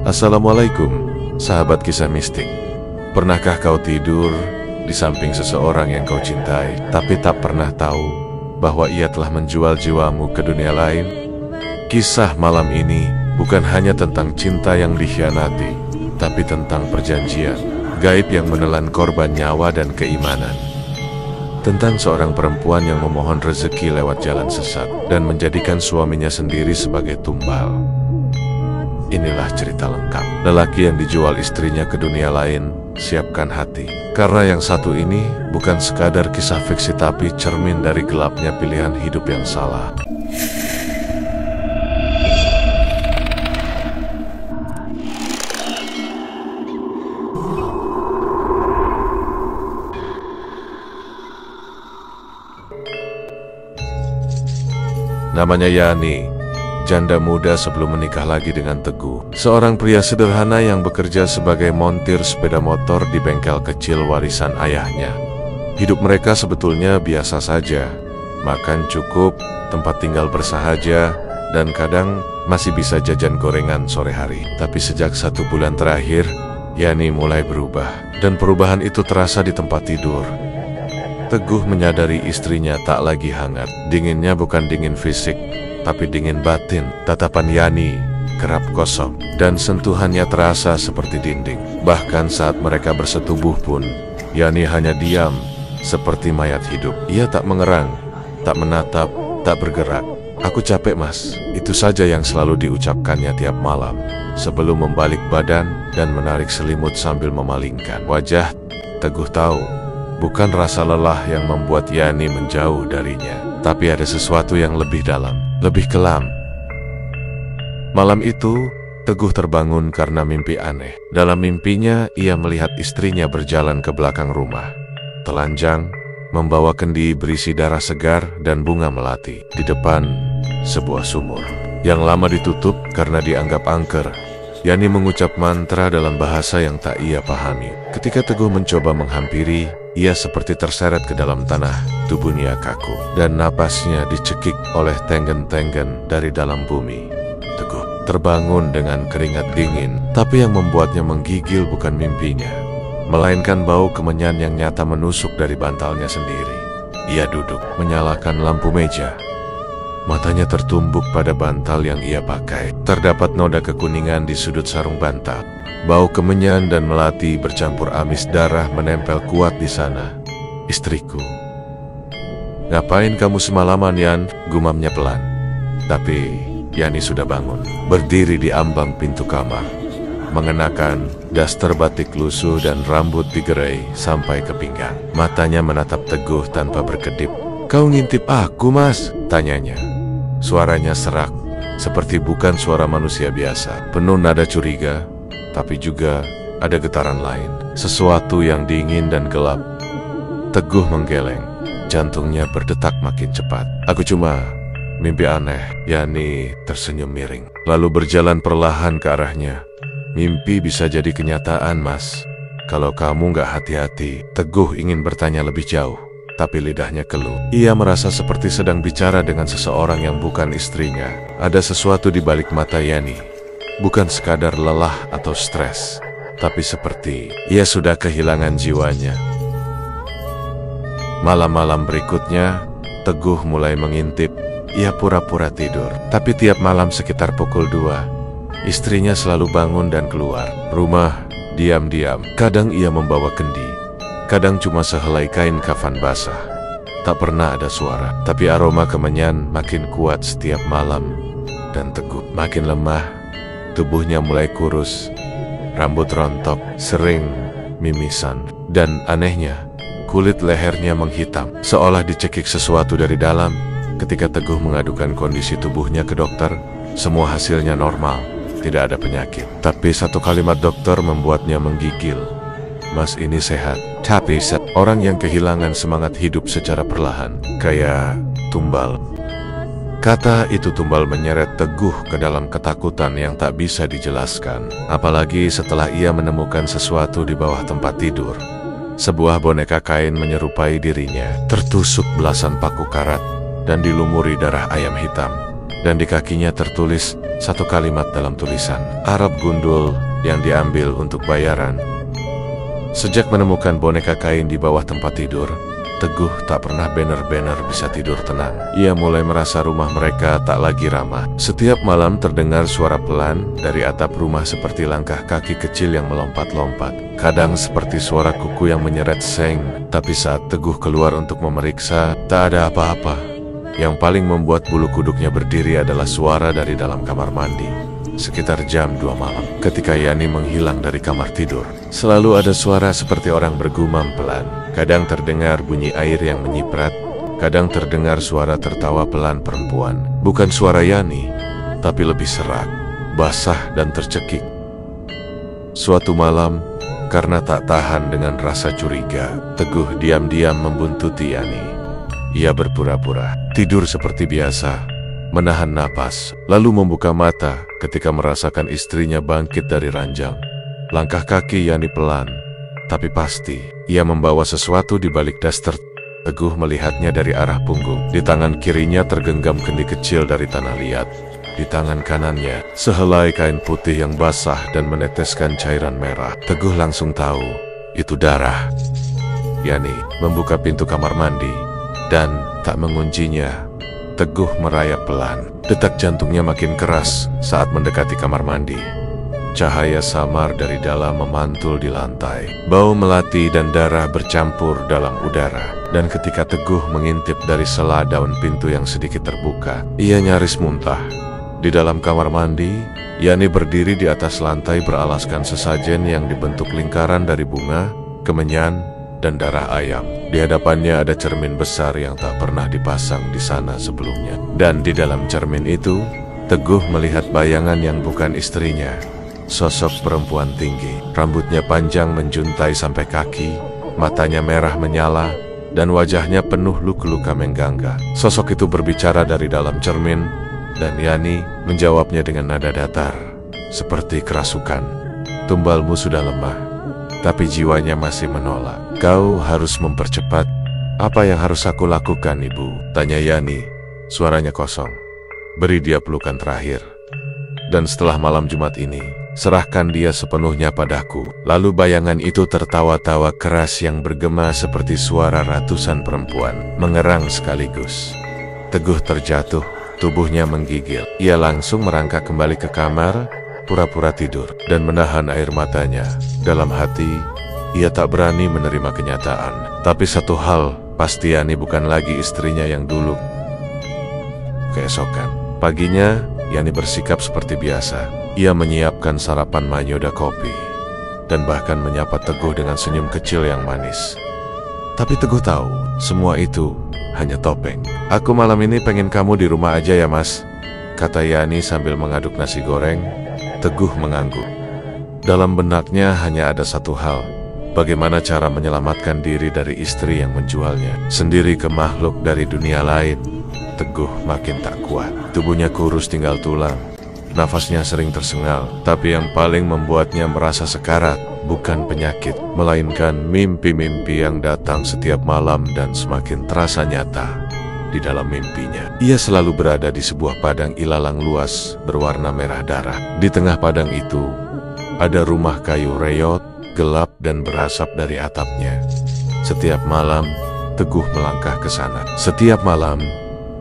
Assalamualaikum, sahabat kisah mistik. Pernahkah kau tidur di samping seseorang yang kau cintai, tapi tak pernah tahu bahwa ia telah menjual jiwamu ke dunia lain? Kisah malam ini bukan hanya tentang cinta yang dikhianati, tapi tentang perjanjian gaib yang menelan korban nyawa dan keimanan. Tentang seorang perempuan yang memohon rezeki lewat jalan sesat dan menjadikan suaminya sendiri sebagai tumbal. Inilah cerita lengkap. Lelaki yang dijual istrinya ke dunia lain, siapkan hati. Karena yang satu ini bukan sekadar kisah fiksi, tapi cermin dari gelapnya pilihan hidup yang salah. Namanya Yani, janda muda sebelum menikah lagi dengan Teguh, seorang pria sederhana yang bekerja sebagai montir sepeda motor di bengkel kecil warisan ayahnya. Hidup mereka sebetulnya biasa saja, makan cukup, tempat tinggal bersahaja, dan kadang masih bisa jajan gorengan sore hari. Tapi sejak 1 bulan terakhir, Yani mulai berubah, dan perubahan itu terasa di tempat tidur. Teguh menyadari istrinya tak lagi hangat. Dinginnya bukan dingin fisik, tapi dingin batin. Tatapan Yani kerap kosong, dan sentuhannya terasa seperti dinding. Bahkan saat mereka bersetubuh pun, Yani hanya diam, seperti mayat hidup. Ia tak mengerang, tak menatap, tak bergerak. "Aku capek, Mas." Itu saja yang selalu diucapkannya tiap malam, sebelum membalik badan dan menarik selimut sambil memalingkan wajah. Teguh tahu, bukan rasa lelah yang membuat Yani menjauh darinya, tapi ada sesuatu yang lebih dalam, lebih kelam. Malam itu, Teguh terbangun karena mimpi aneh. Dalam mimpinya, ia melihat istrinya berjalan ke belakang rumah, telanjang, membawa kendi berisi darah segar dan bunga melati. Di depan, sebuah sumur yang lama ditutup karena dianggap angker. Yani mengucap mantra dalam bahasa yang tak ia pahami. Ketika Teguh mencoba menghampiri, ia seperti terseret ke dalam tanah. Tubuhnya kaku, dan napasnya dicekik oleh tenggen-tenggen dari dalam bumi. Teguh terbangun dengan keringat dingin, tapi yang membuatnya menggigil bukan mimpinya, melainkan bau kemenyan yang nyata menusuk dari bantalnya sendiri. Ia duduk, menyalakan lampu meja. Matanya tertumbuk pada bantal yang ia pakai. Terdapat noda kekuningan di sudut sarung bantal. Bau kemenyan dan melati bercampur amis darah menempel kuat di sana. "Istriku." "Ngapain kamu semalaman, Yan?" gumamnya pelan. Tapi Yani sudah bangun, berdiri di ambang pintu kamar, mengenakan daster batik lusuh dan rambut digerai sampai ke pinggang. Matanya menatap Teguh tanpa berkedip. "Kau ngintip aku, Mas?" tanyanya. Suaranya serak, seperti bukan suara manusia biasa. Penuh nada curiga, tapi juga ada getaran lain. Sesuatu yang dingin dan gelap. Teguh menggeleng, jantungnya berdetak makin cepat. "Aku cuma mimpi aneh." Yani tersenyum miring, lalu berjalan perlahan ke arahnya. "Mimpi bisa jadi kenyataan, Mas, kalau kamu nggak hati-hati." Teguh ingin bertanya lebih jauh, tapi lidahnya keluh. Ia merasa seperti sedang bicara dengan seseorang yang bukan istrinya. Ada sesuatu di balik mata Yani. Bukan sekadar lelah atau stres, tapi seperti ia sudah kehilangan jiwanya. Malam-malam berikutnya, Teguh mulai mengintip. Ia pura-pura tidur, tapi tiap malam sekitar pukul 2, istrinya selalu bangun dan keluar rumah diam-diam. Kadang ia membawa kendi, kadang cuma sehelai kain kafan basah. Tak pernah ada suara, tapi aroma kemenyan makin kuat setiap malam. Dan Teguh makin lemah. Tubuhnya mulai kurus, rambut rontok, sering mimisan, dan anehnya, kulit lehernya menghitam, seolah dicekik sesuatu dari dalam. Ketika Teguh mengadukan kondisi tubuhnya ke dokter, semua hasilnya normal, tidak ada penyakit. Tapi satu kalimat dokter membuatnya menggigil. "Mas ini sehat." Tapi orang yang kehilangan semangat hidup secara perlahan, kayak tumbal. Kata itu tumbal menyeret Teguh ke dalam ketakutan yang tak bisa dijelaskan. Apalagi setelah ia menemukan sesuatu di bawah tempat tidur. Sebuah boneka kain menyerupai dirinya, tertusuk belasan paku karat dan dilumuri darah ayam hitam. Dan di kakinya tertulis, satu kalimat dalam tulisan Arab gundul yang diambil untuk bayaran. Sejak menemukan boneka kain di bawah tempat tidur, Teguh tak pernah benar-benar bisa tidur tenang. Ia mulai merasa rumah mereka tak lagi ramah. Setiap malam terdengar suara pelan dari atap rumah seperti langkah kaki kecil yang melompat-lompat. Kadang seperti suara kuku yang menyeret seng. Tapi saat Teguh keluar untuk memeriksa, tak ada apa-apa. Yang paling membuat bulu kuduknya berdiri adalah suara dari dalam kamar mandi. Sekitar jam 2 malam, ketika Yani menghilang dari kamar tidur, selalu ada suara seperti orang bergumam pelan. Kadang terdengar bunyi air yang menyiprat, kadang terdengar suara tertawa pelan perempuan. Bukan suara Yani, tapi lebih serak, basah dan tercekik. Suatu malam, karena tak tahan dengan rasa curiga, Teguh diam-diam membuntuti Yani. Ia berpura-pura tidur seperti biasa, menahan napas, lalu membuka mata ketika merasakan istrinya bangkit dari ranjang. Langkah kaki Yani pelan, tapi pasti. Ia membawa sesuatu di balik daster. Teguh melihatnya dari arah punggung. Di tangan kirinya tergenggam kendi kecil dari tanah liat. Di tangan kanannya, sehelai kain putih yang basah dan meneteskan cairan merah. Teguh langsung tahu, itu darah. Yani membuka pintu kamar mandi dan tak menguncinya. Teguh merayap pelan. Detak jantungnya makin keras saat mendekati kamar mandi. Cahaya samar dari dalam memantul di lantai. Bau melati dan darah bercampur dalam udara. Dan ketika Teguh mengintip dari sela daun pintu yang sedikit terbuka, ia nyaris muntah. Di dalam kamar mandi, Yani berdiri di atas lantai beralaskan sesajen yang dibentuk lingkaran dari bunga, kemenyan, dan darah ayam. Di hadapannya ada cermin besar yang tak pernah dipasang di sana sebelumnya. Dan di dalam cermin itu, Teguh melihat bayangan yang bukan istrinya. Sosok perempuan tinggi, rambutnya panjang menjuntai sampai kaki, matanya merah menyala, dan wajahnya penuh luka-luka menggangga. Sosok itu berbicara dari dalam cermin, dan Yani menjawabnya dengan nada datar, seperti kerasukan. Tumbalmu sudah lemah, tapi jiwanya masih menolak. Kau harus mempercepat. Apa yang harus aku lakukan, Ibu? Tanya Yani, suaranya kosong. Beri dia pelukan terakhir. Dan setelah malam Jumat ini, serahkan dia sepenuhnya padaku. Lalu bayangan itu tertawa-tawa keras yang bergema seperti suara ratusan perempuan, mengerang sekaligus. Teguh terjatuh, tubuhnya menggigil. Ia langsung merangkak kembali ke kamar, pura-pura tidur, dan menahan air matanya. Dalam hati, ia tak berani menerima kenyataan. Tapi satu hal, pasti Yani bukan lagi istrinya yang dulu. Keesokan paginya, Yani bersikap seperti biasa. Ia menyiapkan sarapan manyoda kopi, dan bahkan menyapa Teguh dengan senyum kecil yang manis. Tapi Teguh tahu, semua itu hanya topeng. Aku malam ini pengen kamu di rumah aja ya mas, kata Yani sambil mengaduk nasi goreng. Teguh mengangguk. Dalam benaknya hanya ada satu hal, bagaimana cara menyelamatkan diri dari istri yang menjualnya sendiri ke makhluk dari dunia lain. Teguh makin tak kuat. Tubuhnya kurus tinggal tulang. Nafasnya sering tersengal. Tapi yang paling membuatnya merasa sekarat bukan penyakit, melainkan mimpi-mimpi yang datang setiap malam dan semakin terasa nyata. Di dalam mimpinya, ia selalu berada di sebuah padang ilalang luas berwarna merah darah. Di tengah padang itu, ada rumah kayu reyot, gelap dan berasap dari atapnya. Setiap malam, Teguh melangkah ke sana. Setiap malam,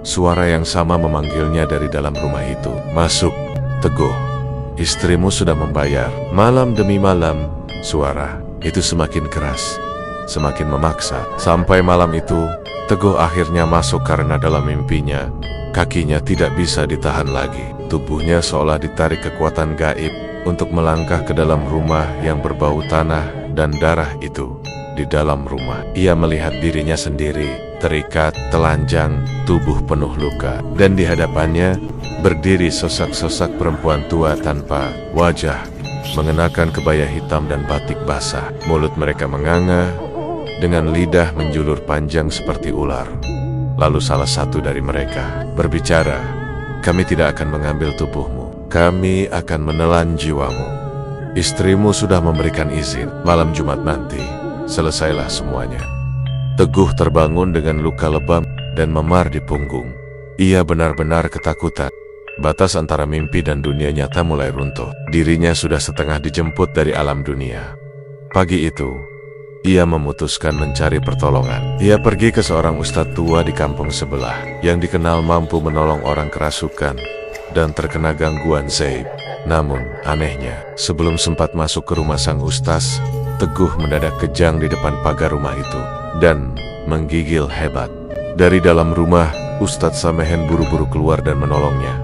suara yang sama memanggilnya dari dalam rumah itu. Masuk, Teguh. Istrimu sudah membayar. Malam demi malam, suara itu semakin keras, semakin memaksa. Sampai malam itu, Teguh akhirnya masuk karena dalam mimpinya, kakinya tidak bisa ditahan lagi. Tubuhnya seolah ditarik kekuatan gaib untuk melangkah ke dalam rumah yang berbau tanah dan darah itu. Di dalam rumah, ia melihat dirinya sendiri, terikat, telanjang, tubuh penuh luka. Dan di hadapannya, berdiri sosok-sosok perempuan tua tanpa wajah, mengenakan kebaya hitam dan batik basah. Mulut mereka menganga, dengan lidah menjulur panjang seperti ular. Lalu salah satu dari mereka berbicara, kami tidak akan mengambil tubuhmu, kami akan menelan jiwamu. Istrimu sudah memberikan izin, malam Jumat nanti selesailah semuanya. Teguh terbangun dengan luka lebam dan memar di punggung. Ia benar-benar ketakutan. Batas antara mimpi dan dunia nyata mulai runtuh. Dirinya sudah setengah dijemput dari alam dunia. Pagi itu, ia memutuskan mencari pertolongan. Ia pergi ke seorang ustadz tua di kampung sebelah yang dikenal mampu menolong orang kerasukan dan terkena gangguan gaib. Namun, anehnya, sebelum sempat masuk ke rumah sang ustaz, Teguh mendadak kejang di depan pagar rumah itu dan menggigil hebat. Dari dalam rumah, Ustadz Samehen buru-buru keluar dan menolongnya.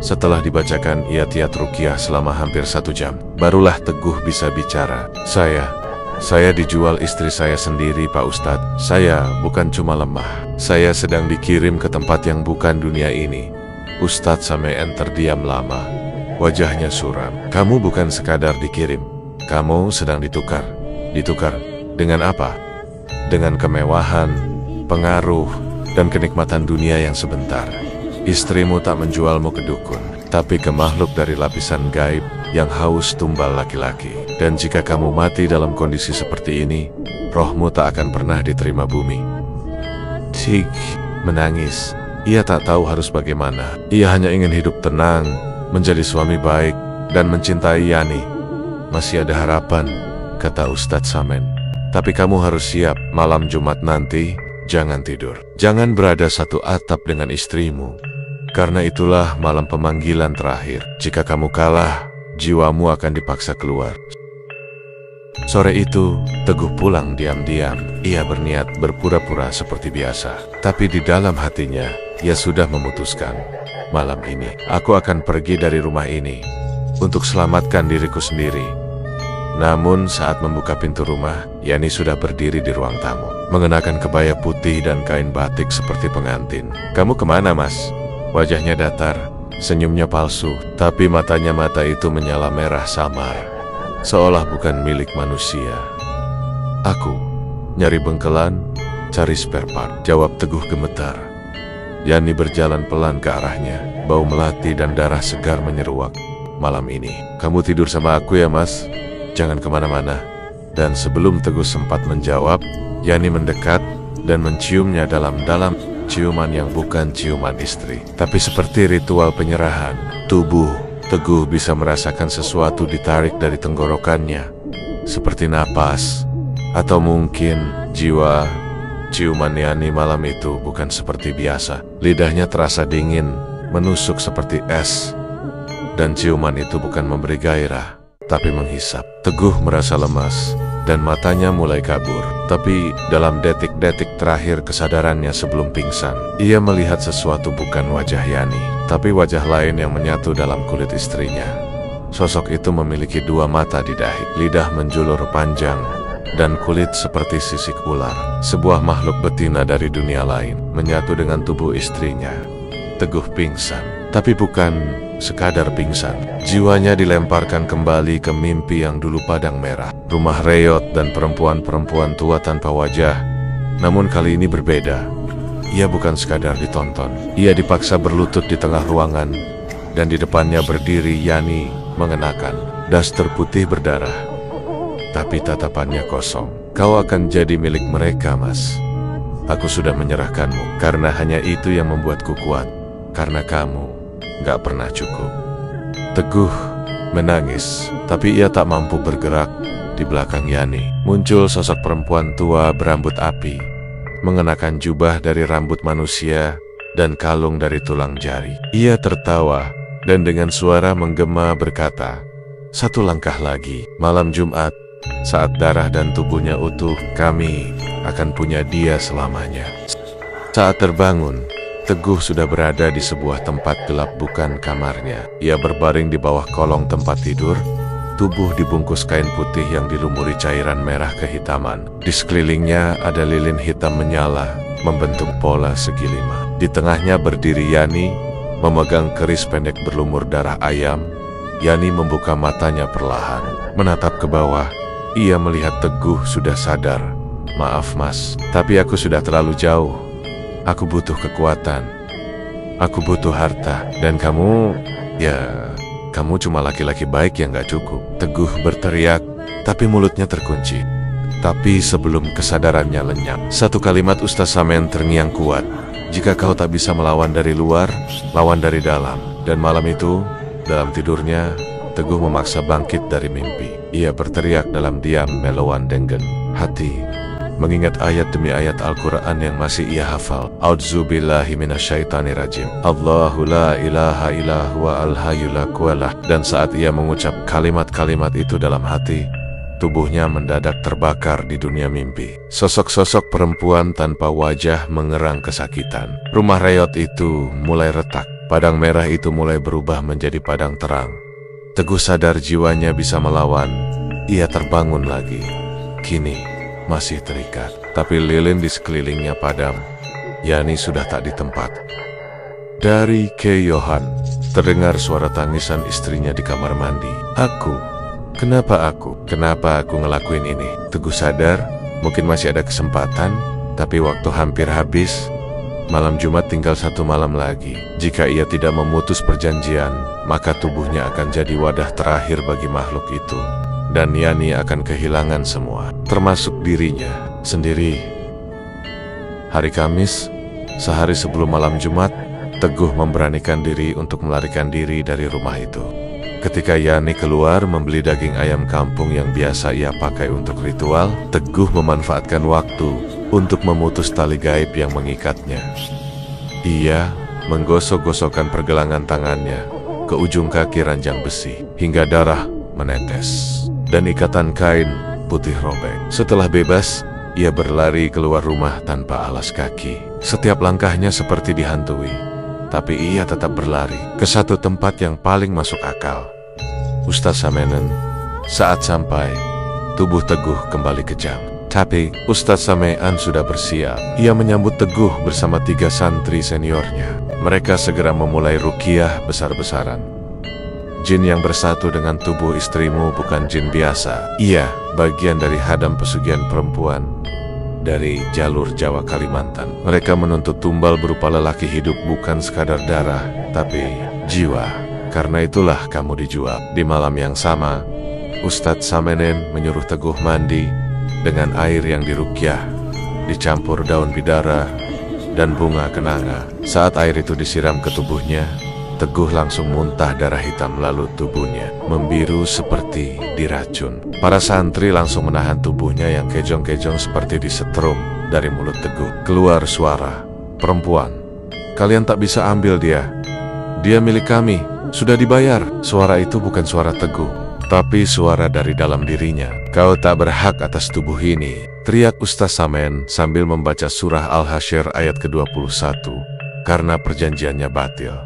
Setelah dibacakan iyat-iyat ruqyah selama hampir 1 jam, barulah Teguh bisa bicara. Saya dijual istri saya sendiri, Pak Ustadz. Saya bukan cuma lemah. Saya sedang dikirim ke tempat yang bukan dunia ini. Ustadz Samehen terdiam lama. Wajahnya suram. Kamu bukan sekadar dikirim. Kamu sedang ditukar. Ditukar dengan apa? Dengan kemewahan, pengaruh, dan kenikmatan dunia yang sebentar. Istrimu tak menjualmu ke dukun, tapi ke makhluk dari lapisan gaib yang haus tumbal laki-laki. Dan jika kamu mati dalam kondisi seperti ini, rohmu tak akan pernah diterima bumi. Tig menangis. Ia tak tahu harus bagaimana. Ia hanya ingin hidup tenang, menjadi suami baik, dan mencintai Yani. Masih ada harapan, kata Ustadz Samen. Tapi kamu harus siap, malam Jumat nanti, jangan tidur. Jangan berada satu atap dengan istrimu. Karena itulah malam pemanggilan terakhir. Jika kamu kalah, jiwamu akan dipaksa keluar. Sore itu, Teguh pulang diam-diam. Ia berniat berpura-pura seperti biasa. Tapi di dalam hatinya, ia sudah memutuskan. Malam ini, aku akan pergi dari rumah ini untuk selamatkan diriku sendiri. Namun saat membuka pintu rumah, Yani sudah berdiri di ruang tamu, mengenakan kebaya putih dan kain batik seperti pengantin. Kamu kemana, Mas? Wajahnya datar, senyumnya palsu, tapi mata itu menyala merah samar, seolah bukan milik manusia. Aku nyari bengkelan, cari spare part, jawab Teguh gemetar. Yani berjalan pelan ke arahnya, bau melati dan darah segar menyeruak. Malam ini, kamu tidur sama aku ya, Mas? Jangan kemana-mana. Dan sebelum Teguh sempat menjawab, Yani mendekat dan menciumnya dalam-dalam, ciuman yang bukan ciuman istri, tapi seperti ritual penyerahan. Tubuh Teguh bisa merasakan sesuatu ditarik dari tenggorokannya, seperti napas, atau mungkin jiwa. Ciuman Yani malam itu bukan seperti biasa. Lidahnya terasa dingin, menusuk seperti es. Dan ciuman itu bukan memberi gairah, tapi menghisap. Teguh merasa lemas, dan matanya mulai kabur. Tapi dalam detik-detik terakhir kesadarannya sebelum pingsan, ia melihat sesuatu bukan wajah Yani, tapi wajah lain yang menyatu dalam kulit istrinya. Sosok itu memiliki 2 mata di dahi, lidah menjulur panjang, dan kulit seperti sisik ular. Sebuah makhluk betina dari dunia lain menyatu dengan tubuh istrinya. Teguh pingsan, tapi bukan sekadar pingsan. Jiwanya dilemparkan kembali ke mimpi yang dulu padang merah. Rumah reot dan perempuan-perempuan tua tanpa wajah. Namun kali ini berbeda. Ia bukan sekadar ditonton. Ia dipaksa berlutut di tengah ruangan, dan di depannya berdiri Yani mengenakan daster putih berdarah. Tapi tatapannya kosong. Kau akan jadi milik mereka, Mas. Aku sudah menyerahkanmu, karena hanya itu yang membuatku kuat. Karena kamu gak pernah cukup. Teguh menangis, tapi ia tak mampu bergerak. Di belakang Yani muncul sosok perempuan tua berambut api, mengenakan jubah dari rambut manusia dan kalung dari tulang jari. Ia tertawa dan dengan suara menggema berkata, "Satu langkah lagi, malam Jumat, saat darah dan tubuhnya utuh, kami akan punya dia selamanya." Saat terbangun, Teguh sudah berada di sebuah tempat gelap bukan kamarnya. Ia berbaring di bawah kolong tempat tidur, tubuh dibungkus kain putih yang dilumuri cairan merah kehitaman. Di sekelilingnya ada lilin hitam menyala, membentuk pola segi 5. Di tengahnya berdiri Yani, memegang keris pendek berlumur darah ayam. Yani membuka matanya perlahan, menatap ke bawah. Ia melihat Teguh sudah sadar. "Maaf, Mas, tapi aku sudah terlalu jauh. Aku butuh kekuatan. Aku butuh harta. Dan kamu, ya, kamu cuma laki-laki baik yang gak cukup." Teguh berteriak, tapi mulutnya terkunci. Tapi sebelum kesadarannya lenyap, satu kalimat Ustaz Samen terngiang kuat. "Jika kau tak bisa melawan dari luar, lawan dari dalam." Dan malam itu, dalam tidurnya, Teguh memaksa bangkit dari mimpi. Ia berteriak dalam diam melowan dengan hati, mengingat ayat demi ayat Al-Quran yang masih ia hafal. A'udzubillahi minasyaitonirrajim. Allahu la ilaha illa huwa al-hayyul qayyum. Dan saat ia mengucap kalimat-kalimat itu dalam hati, tubuhnya mendadak terbakar di dunia mimpi. Sosok-sosok perempuan tanpa wajah mengerang kesakitan. Rumah reot itu mulai retak. Padang merah itu mulai berubah menjadi padang terang. Teguh sadar jiwanya bisa melawan. Ia terbangun lagi. Kini masih terikat, tapi lilin di sekelilingnya padam. Yani sudah tak di tempat. Dari Yohan terdengar suara tangisan istrinya di kamar mandi. Kenapa aku ngelakuin ini? Teguh sadar, mungkin masih ada kesempatan, tapi waktu hampir habis. Malam Jumat tinggal 1 malam lagi. Jika ia tidak memutus perjanjian, maka tubuhnya akan jadi wadah terakhir bagi makhluk itu. Dan Yani akan kehilangan semua, termasuk dirinya sendiri. Hari Kamis, sehari sebelum malam Jumat, Teguh memberanikan diri untuk melarikan diri dari rumah itu. Ketika Yani keluar membeli daging ayam kampung yang biasa ia pakai untuk ritual, Teguh memanfaatkan waktu untuk memutus tali gaib yang mengikatnya. Ia menggosok-gosokkan pergelangan tangannya ke ujung kaki ranjang besi, hingga darah menetes, dan ikatan kain putih robek. Setelah bebas, ia berlari keluar rumah tanpa alas kaki. Setiap langkahnya seperti dihantui, tapi ia tetap berlari ke satu tempat yang paling masuk akal. Ustaz Samenen. Saat sampai, tubuh Teguh kembali kejam. Tapi Ustaz Samean sudah bersiap. Ia menyambut Teguh bersama 3 santri seniornya. Mereka segera memulai ruqyah besar-besaran. Jin yang bersatu dengan tubuh istrimu bukan jin biasa. Ia bagian dari hadam pesugihan perempuan dari jalur Jawa Kalimantan. Mereka menuntut tumbal berupa lelaki hidup bukan sekadar darah, tapi jiwa. Karena itulah kamu dijual. Di malam yang sama, Ustadz Samenen menyuruh Teguh mandi dengan air yang diruqyah, dicampur daun bidara dan bunga kenanga. Saat air itu disiram ke tubuhnya, Teguh langsung muntah darah hitam, lalu tubuhnya membiru seperti diracun. Para santri langsung menahan tubuhnya yang kejong-kejong seperti disetrum. Dari mulut Teguh keluar suara, "Perempuan, kalian tak bisa ambil dia. Dia milik kami, sudah dibayar." Suara itu bukan suara Teguh, tapi suara dari dalam dirinya. "Kau tak berhak atas tubuh ini," teriak Ustaz Samen sambil membaca surah Al-Hasyr ayat ke-21. Karena perjanjiannya batil,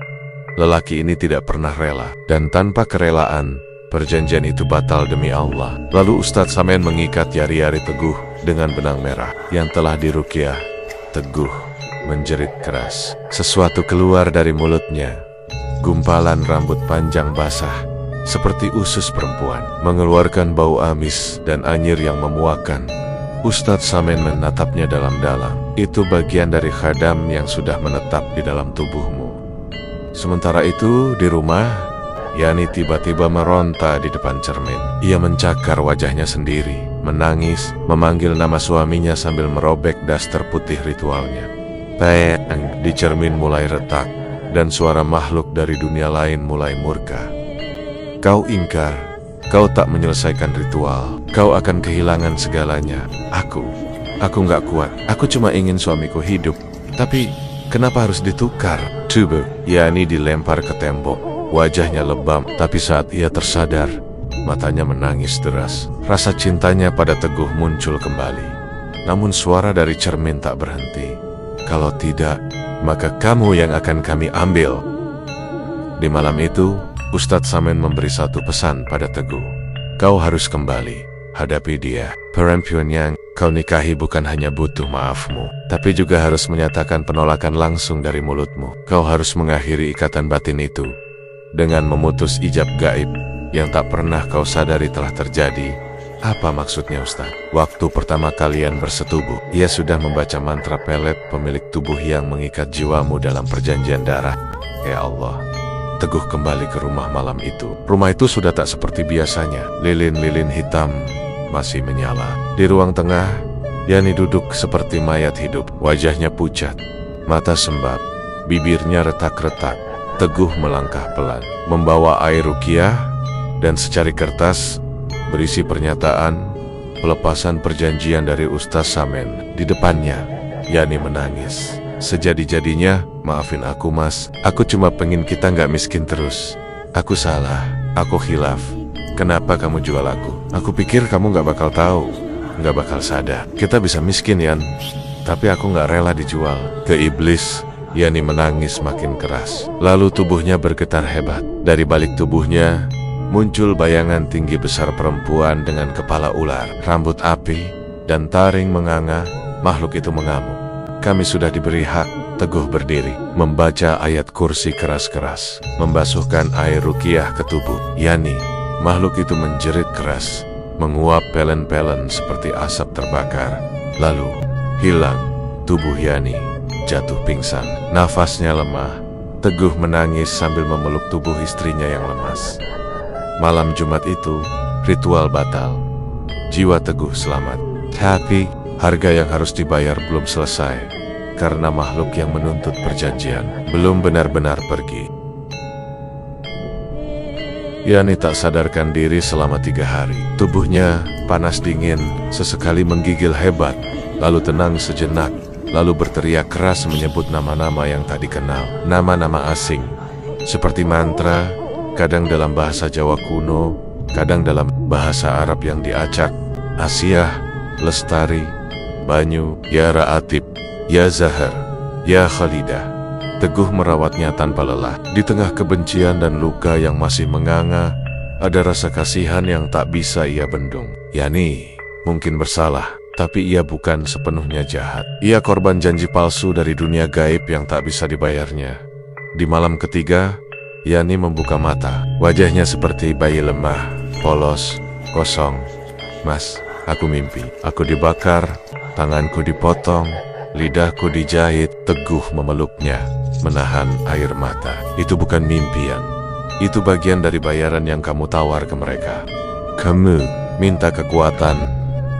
lelaki ini tidak pernah rela, dan tanpa kerelaan, perjanjian itu batal demi Allah. Lalu Ustaz Samen mengikat jari-jari Teguh dengan benang merah yang telah diruqyah. Teguh menjerit keras. Sesuatu keluar dari mulutnya. Gumpalan rambut panjang basah seperti usus perempuan, mengeluarkan bau amis dan anyir yang memuakkan. Ustadz Samen menatapnya dalam-dalam. "Itu bagian dari khadam yang sudah menetap di dalam tubuhmu." Sementara itu, di rumah, Yani tiba-tiba meronta di depan cermin. Ia mencakar wajahnya sendiri, menangis, memanggil nama suaminya sambil merobek daster putih ritualnya. Bang, di cermin mulai retak, dan suara makhluk dari dunia lain mulai murka. "Kau ingkar, kau tak menyelesaikan ritual, kau akan kehilangan segalanya. Aku gak kuat, aku cuma ingin suamiku hidup. Tapi, kenapa harus ditukar?" Tubuh Yani dilempar ke tembok, wajahnya lebam, tapi saat ia tersadar, matanya menangis deras. Rasa cintanya pada Teguh muncul kembali. Namun suara dari cermin tak berhenti. "Kalau tidak, maka kamu yang akan kami ambil." Di malam itu, Ustadz Samen memberi satu pesan pada Teguh. "Kau harus kembali, hadapi dia. Perempuan yang kau nikahi bukan hanya butuh maafmu, tapi juga harus menyatakan penolakan langsung dari mulutmu. Kau harus mengakhiri ikatan batin itu dengan memutus ijab gaib yang tak pernah kau sadari telah terjadi." "Apa maksudnya, Ustaz?" "Waktu pertama kalian bersetubuh, ia sudah membaca mantra pelet pemilik tubuh yang mengikat jiwamu dalam perjanjian darah. Ya Allah." Teguh kembali ke rumah malam itu. Rumah itu sudah tak seperti biasanya. Lilin-lilin hitam masih menyala. Di ruang tengah, Yani duduk seperti mayat hidup. Wajahnya pucat, mata sembab, bibirnya retak-retak, Teguh melangkah pelan, membawa air ruqyah dan secari kertas berisi pernyataan pelepasan perjanjian dari Ustaz Samen. Di depannya, Yani menangis. Sejadi-jadinya, maafin aku mas, aku cuma pengen kita nggak miskin terus. Aku salah, aku khilaf. Kenapa kamu jual aku? Aku pikir kamu nggak bakal tahu, nggak bakal sadar. Kita bisa miskin Yan, tapi aku nggak rela dijual ke iblis. Yani menangis makin keras. Lalu tubuhnya bergetar hebat. Dari balik tubuhnya muncul bayangan tinggi besar perempuan dengan kepala ular, rambut api, dan taring menganga. Makhluk itu mengamuk. Kami sudah diberi hak. Teguh berdiri, membaca ayat kursi keras-keras, membasuhkan air ruqyah ke tubuh Yani. Makhluk itu menjerit keras, menguap pelen-pelen seperti asap terbakar. Lalu hilang. Tubuh Yani jatuh pingsan, nafasnya lemah. Teguh menangis sambil memeluk tubuh istrinya yang lemas. Malam Jumat itu, ritual batal. Jiwa Teguh selamat. Tapi, harga yang harus dibayar belum selesai. Karena makhluk yang menuntut perjanjian belum benar-benar pergi. Yani tak sadarkan diri selama 3 hari. Tubuhnya panas dingin, sesekali menggigil hebat, lalu tenang sejenak. Lalu berteriak keras menyebut nama-nama yang tak dikenal, nama-nama asing, seperti mantra, kadang dalam bahasa Jawa kuno, kadang dalam bahasa Arab yang diacak. Asiyah, Lestari, Banyu, Ya Ra'atib, Ya Zahar, Ya Khalidah. Teguh merawatnya tanpa lelah. Di tengah kebencian dan luka yang masih menganga, ada rasa kasihan yang tak bisa ia bendung. Yani mungkin bersalah, tapi ia bukan sepenuhnya jahat. Ia korban janji palsu dari dunia gaib yang tak bisa dibayarnya. Di malam ketiga, Yani membuka mata. Wajahnya seperti bayi lemah, polos, kosong. Mas, aku mimpi. Aku dibakar, tanganku dipotong, lidahku dijahit. Teguh memeluknya, menahan air mata. Itu bukan mimpian. Itu bagian dari bayaran yang kamu tawar ke mereka. Kamu minta kekuatan,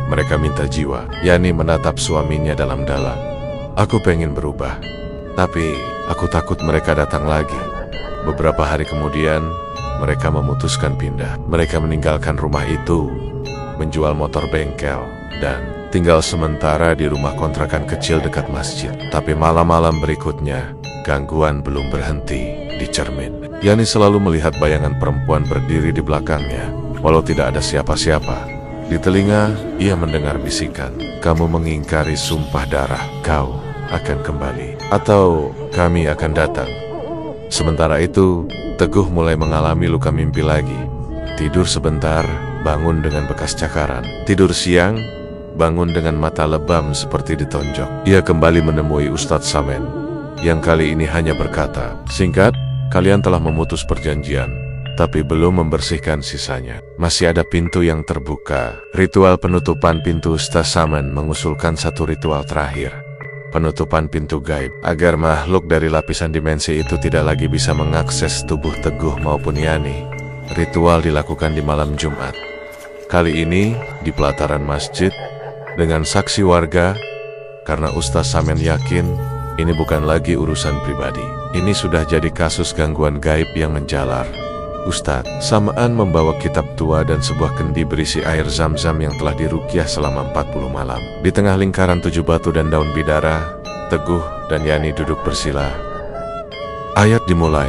mereka minta jiwa. Yani menatap suaminya dalam-dalam. Aku pengen berubah, tapi aku takut mereka datang lagi. Beberapa hari kemudian, mereka memutuskan pindah. Mereka meninggalkan rumah itu, menjual motor bengkel, dan tinggal sementara di rumah kontrakan kecil dekat masjid. Tapi malam-malam berikutnya, gangguan belum berhenti di cermin. Yani selalu melihat bayangan perempuan berdiri di belakangnya, walau tidak ada siapa-siapa. Di telinga, ia mendengar bisikan, kamu mengingkari sumpah darah, kau akan kembali, atau kami akan datang. Sementara itu, Teguh mulai mengalami luka mimpi lagi. Tidur sebentar, bangun dengan bekas cakaran. Tidur siang, bangun dengan mata lebam seperti ditonjok. Ia kembali menemui Ustadz Samen, yang kali ini hanya berkata, singkat, kalian telah memutus perjanjian, tapi belum membersihkan sisanya. Masih ada pintu yang terbuka. Ritual penutupan pintu Ustaz Samen mengusulkan satu ritual terakhir. Penutupan pintu gaib, agar makhluk dari lapisan dimensi itu tidak lagi bisa mengakses tubuh Teguh maupun Yani. Ritual dilakukan di malam Jumat. Kali ini di pelataran masjid, dengan saksi warga, karena Ustaz Samen yakin ini bukan lagi urusan pribadi. Ini sudah jadi kasus gangguan gaib yang menjalar. Ustadz Samen membawa kitab tua dan sebuah kendi berisi air zam-zam yang telah diruqyah selama 40 malam. Di tengah lingkaran 7 batu dan daun bidara, Teguh dan Yani duduk bersila. Ayat dimulai.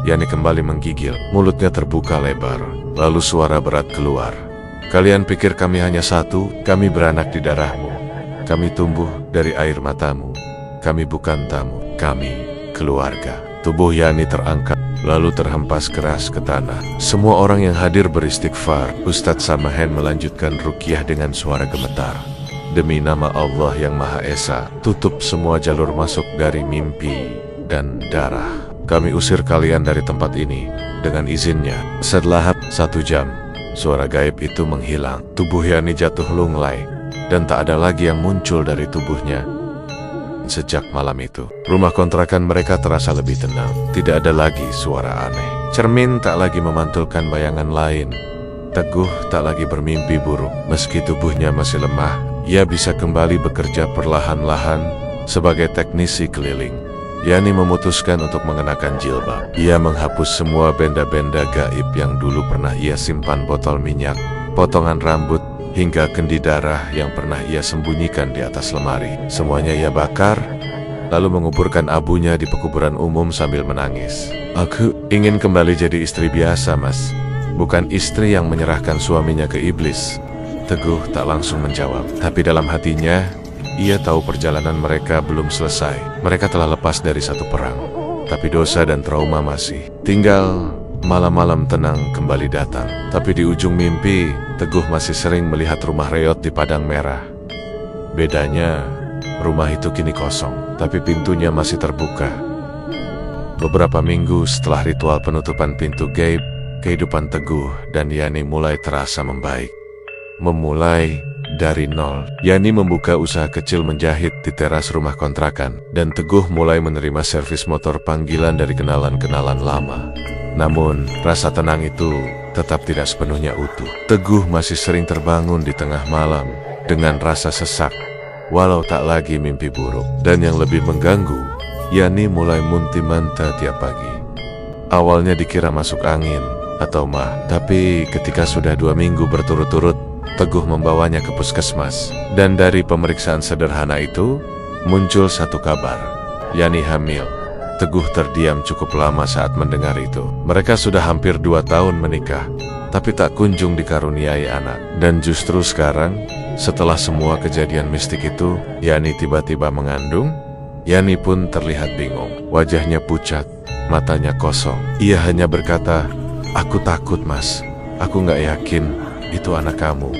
Yani kembali menggigil, mulutnya terbuka lebar, lalu suara berat keluar. Kalian pikir kami hanya satu? Kami beranak di darahmu. Kami tumbuh dari air matamu. Kami bukan tamu, kami keluarga. Tubuh Yani terangkat, lalu terhempas keras ke tanah. Semua orang yang hadir beristighfar. Ustadz Samen melanjutkan ruqyah dengan suara gemetar. Demi nama Allah yang Maha Esa, tutup semua jalur masuk dari mimpi dan darah. Kami usir kalian dari tempat ini dengan izinnya. Setelah 1 jam, suara gaib itu menghilang. Tubuh Yani jatuh lunglai, dan tak ada lagi yang muncul dari tubuhnya. Sejak malam itu, rumah kontrakan mereka terasa lebih tenang. Tidak ada lagi suara aneh. Cermin tak lagi memantulkan bayangan lain. Teguh tak lagi bermimpi buruk. Meski tubuhnya masih lemah, ia bisa kembali bekerja perlahan-lahan sebagai teknisi keliling. Yani memutuskan untuk mengenakan jilbab. Ia menghapus semua benda-benda gaib yang dulu pernah ia simpan, botol minyak, potongan rambut, hingga kendi darah yang pernah ia sembunyikan di atas lemari. Semuanya ia bakar, lalu menguburkan abunya di pekuburan umum sambil menangis. Aku ingin kembali jadi istri biasa, Mas. Bukan istri yang menyerahkan suaminya ke iblis. Teguh tak langsung menjawab, tapi dalam hatinya, ia tahu perjalanan mereka belum selesai. Mereka telah lepas dari satu perang, tapi dosa dan trauma masih. Tinggal malam-malam tenang kembali datang. Tapi di ujung mimpi, Teguh masih sering melihat rumah reot di Padang Merah. Bedanya, rumah itu kini kosong, tapi pintunya masih terbuka. Beberapa minggu setelah ritual penutupan pintu gaib, kehidupan Teguh dan Yani mulai terasa membaik. Memulai dari nol, Yani membuka usaha kecil menjahit di teras rumah kontrakan, dan Teguh mulai menerima servis motor panggilan dari kenalan-kenalan lama. Namun, rasa tenang itu tetap tidak sepenuhnya utuh. Teguh masih sering terbangun di tengah malam dengan rasa sesak, walau tak lagi mimpi buruk. Dan yang lebih mengganggu, Yani mulai muntah-muntah tiap pagi. Awalnya dikira masuk angin atau mah, tapi ketika sudah 2 minggu berturut-turut, Teguh membawanya ke puskesmas. Dan dari pemeriksaan sederhana itu, muncul satu kabar. Yani hamil. Teguh terdiam cukup lama saat mendengar itu. Mereka sudah hampir 2 tahun menikah, tapi tak kunjung dikaruniai anak. Dan justru sekarang, setelah semua kejadian mistik itu, Yani tiba-tiba mengandung. Yani pun terlihat bingung. Wajahnya pucat, matanya kosong. Ia hanya berkata, "Aku takut, Mas. Aku nggak yakin itu anak kamu."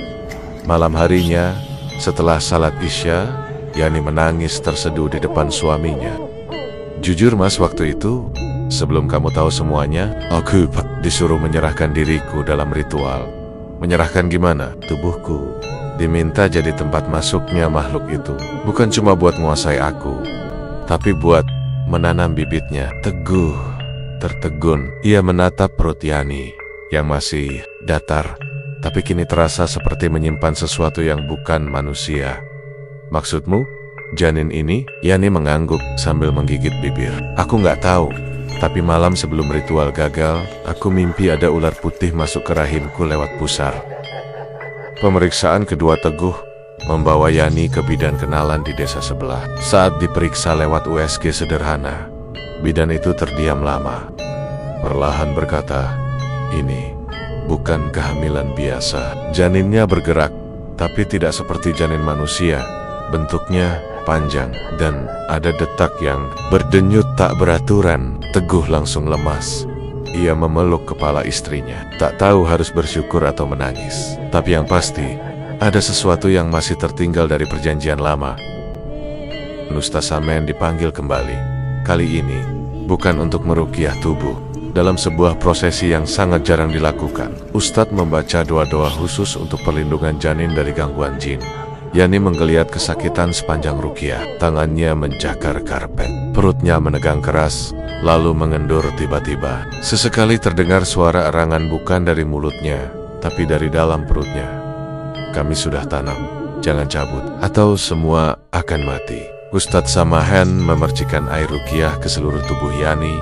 Malam harinya, setelah salat Isya, Yani menangis terseduh di depan suaminya. "Jujur, Mas, waktu itu, sebelum kamu tahu semuanya, aku disuruh menyerahkan diriku dalam ritual." "Menyerahkan gimana?" "Tubuhku diminta jadi tempat masuknya makhluk itu. Bukan cuma buat menguasai aku, tapi buat menanam bibitnya." Teguh tertegun. Ia menatap perut Yani yang masih datar, tapi kini terasa seperti menyimpan sesuatu yang bukan manusia. "Maksudmu, janin ini?" Yani mengangguk sambil menggigit bibir. "Aku nggak tahu, tapi malam sebelum ritual gagal, aku mimpi ada ular putih masuk ke rahimku lewat pusar." Pemeriksaan kedua Teguh membawa Yani ke bidan kenalan di desa sebelah. Saat diperiksa lewat USG sederhana, bidan itu terdiam lama. Perlahan berkata, "Ini bukan kehamilan biasa." Janinnya bergerak, tapi tidak seperti janin manusia. Bentuknya panjang dan ada detak yang berdenyut tak beraturan. Teguh langsung lemas. Ia memeluk kepala istrinya, tak tahu harus bersyukur atau menangis. Tapi yang pasti, ada sesuatu yang masih tertinggal dari perjanjian lama. Nusta Samen dipanggil kembali. Kali ini, bukan untuk meruqyah tubuh. Dalam sebuah prosesi yang sangat jarang dilakukan, Ustadz membaca doa-doa khusus untuk perlindungan janin dari gangguan jin. Yani menggeliat kesakitan sepanjang ruqyah. Tangannya menjakar karpet. Perutnya menegang keras, lalu mengendur tiba-tiba. Sesekali terdengar suara erangan bukan dari mulutnya, tapi dari dalam perutnya. "Kami sudah tanam, jangan cabut, atau semua akan mati." Ustadz Samahen memercikan air ruqyah ke seluruh tubuh Yani,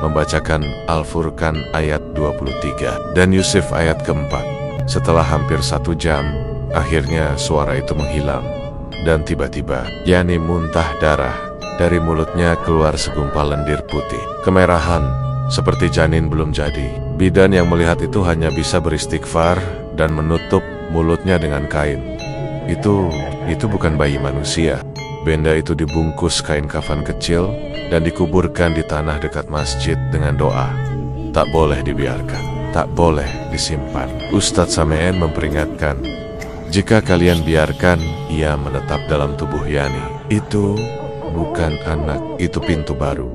membacakan Al-Furqan ayat 23 dan Yusuf ayat keempat. Setelah hampir 1 jam, akhirnya suara itu menghilang. Dan tiba-tiba, Yani muntah darah. Dari mulutnya keluar segumpal lendir putih, kemerahan, seperti janin belum jadi. Bidan yang melihat itu hanya bisa beristighfar dan menutup mulutnya dengan kain. Itu bukan bayi manusia. Benda itu dibungkus kain kafan kecil dan dikuburkan di tanah dekat masjid dengan doa. Tak boleh dibiarkan, tak boleh disimpan. Ustadz Samen memperingatkan, jika kalian biarkan, ia menetap dalam tubuh Yani. Itu bukan anak, itu pintu baru.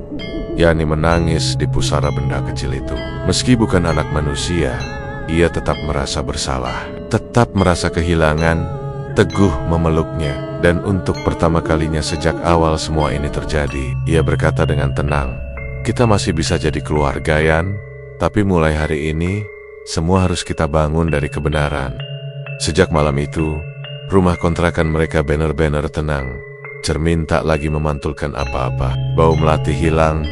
Yani menangis di pusara benda kecil itu. Meski bukan anak manusia, ia tetap merasa bersalah, tetap merasa kehilangan. Teguh memeluknya, dan untuk pertama kalinya sejak awal semua ini terjadi, ia berkata dengan tenang, "Kita masih bisa jadi keluarga, Yan, tapi mulai hari ini, semua harus kita bangun dari kebenaran." Sejak malam itu, rumah kontrakan mereka benar-benar tenang. cermin tak lagi memantulkan apa-apa. Bau melati hilang,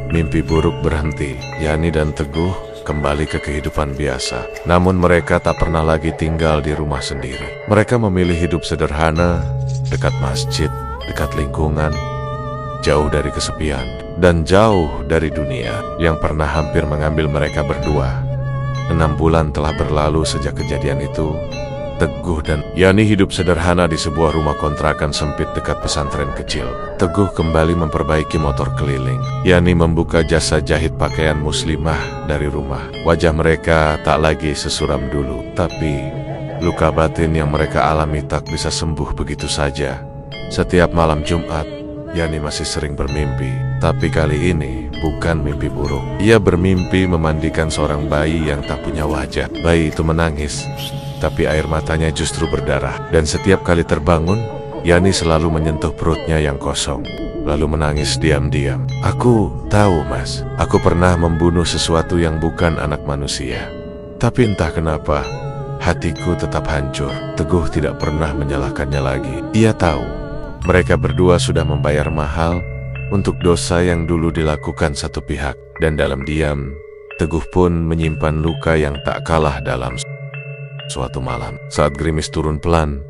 mimpi buruk berhenti. Yani dan Teguh kembali ke kehidupan biasa. Namun mereka tak pernah lagi tinggal di rumah sendiri. Mereka memilih hidup sederhana, dekat masjid, dekat lingkungan, jauh dari kesepian, dan jauh dari dunia yang pernah hampir mengambil mereka berdua. 6 bulan telah berlalu sejak kejadian itu. Teguh dan Yani hidup sederhana di sebuah rumah kontrakan sempit dekat pesantren kecil. Teguh kembali memperbaiki motor keliling. Yani membuka jasa jahit pakaian muslimah dari rumah. Wajah mereka tak lagi sesuram dulu, tapi luka batin yang mereka alami tak bisa sembuh begitu saja. Setiap malam Jumat, Yani masih sering bermimpi, tapi kali ini bukan mimpi buruk. Ia bermimpi memandikan seorang bayi yang tak punya wajah. Bayi itu menangis, tapi air matanya justru berdarah. Dan setiap kali terbangun, Yani selalu menyentuh perutnya yang kosong, lalu menangis diam-diam. Aku tahu, Mas, aku pernah membunuh sesuatu yang bukan anak manusia. Tapi entah kenapa, hatiku tetap hancur. Teguh tidak pernah menyalahkannya lagi. Ia tahu mereka berdua sudah membayar mahal untuk dosa yang dulu dilakukan satu pihak. Dan dalam diam, Teguh pun menyimpan luka yang tak kalah dalam. Suatu malam, saat gerimis turun pelan,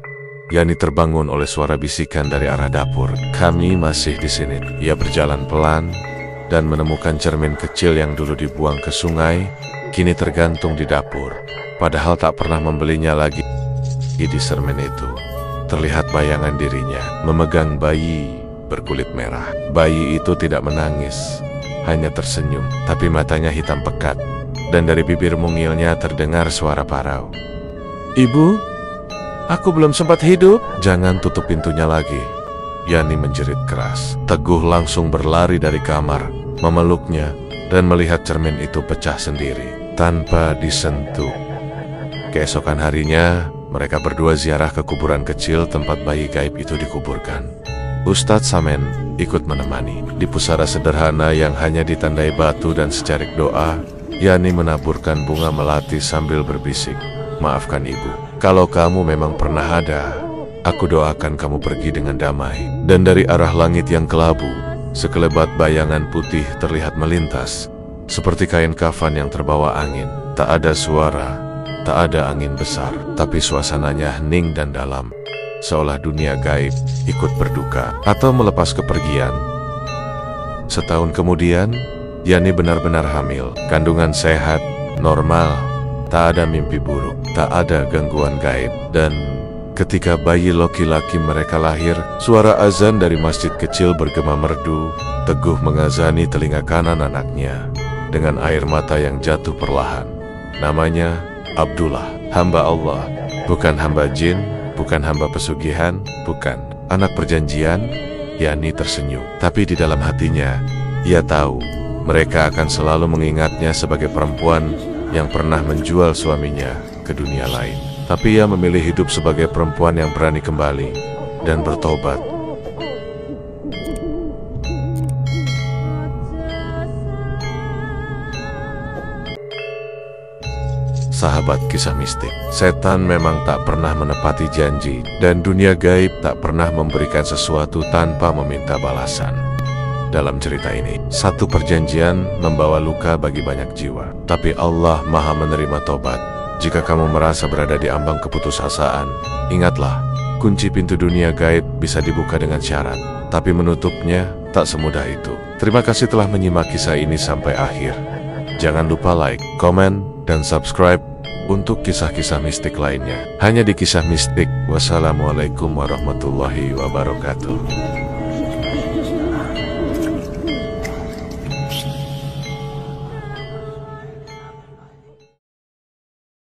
Yani terbangun oleh suara bisikan dari arah dapur. "Kami masih di sini." Ia berjalan pelan dan menemukan cermin kecil yang dulu dibuang ke sungai, kini tergantung di dapur. Padahal tak pernah membelinya lagi. Di cermin itu terlihat bayangan dirinya memegang bayi berkulit merah. Bayi itu tidak menangis, hanya tersenyum, tapi matanya hitam pekat, dan dari bibir mungilnya terdengar suara parau. "Ibu, aku belum sempat hidup." "Jangan tutup pintunya lagi," Yani menjerit keras. Teguh langsung berlari dari kamar, memeluknya, dan melihat cermin itu pecah sendiri, tanpa disentuh. Keesokan harinya, mereka berdua ziarah ke kuburan kecil tempat bayi gaib itu dikuburkan. Ustadz Samen ikut menemani. Di pusara sederhana yang hanya ditandai batu dan secarik doa, Yani menaburkan bunga melati sambil berbisik, "Maafkan ibu. Kalau kamu memang pernah ada, aku doakan kamu pergi dengan damai." Dan dari arah langit yang kelabu, sekelebat bayangan putih terlihat melintas, seperti kain kafan yang terbawa angin. Tak ada suara, tak ada angin besar, tapi suasananya hening dan dalam, seolah dunia gaib ikut berduka atau melepas kepergian. Setahun kemudian, Yani benar-benar hamil. Kandungan sehat, normal, tak ada mimpi buruk, tak ada gangguan gaib. Dan ketika bayi laki-laki mereka lahir, suara azan dari masjid kecil bergema merdu. Teguh mengazani telinga kanan anaknya dengan air mata yang jatuh perlahan. Namanya Abdullah, hamba Allah, bukan hamba jin, bukan hamba pesugihan, bukan. Anak perjanjian. Yani tersenyum, tapi di dalam hatinya, ia tahu mereka akan selalu mengingatnya sebagai perempuan yang pernah menjual suaminya ke dunia lain. Tapi ia memilih hidup sebagai perempuan yang berani kembali dan bertobat. Sahabat kisah mistik, setan memang tak pernah menepati janji, dan dunia gaib tak pernah memberikan sesuatu tanpa meminta balasan. Dalam cerita ini, satu perjanjian membawa luka bagi banyak jiwa, tapi Allah Maha menerima tobat. Jika kamu merasa berada di ambang keputusasaan, ingatlah, kunci pintu dunia gaib bisa dibuka dengan syarat, tapi menutupnya tak semudah itu. Terima kasih telah menyimak kisah ini sampai akhir. Jangan lupa like, komen, dan subscribe untuk kisah-kisah mistik lainnya. Hanya di Kisah Mistik. Wassalamualaikum warahmatullahi wabarakatuh.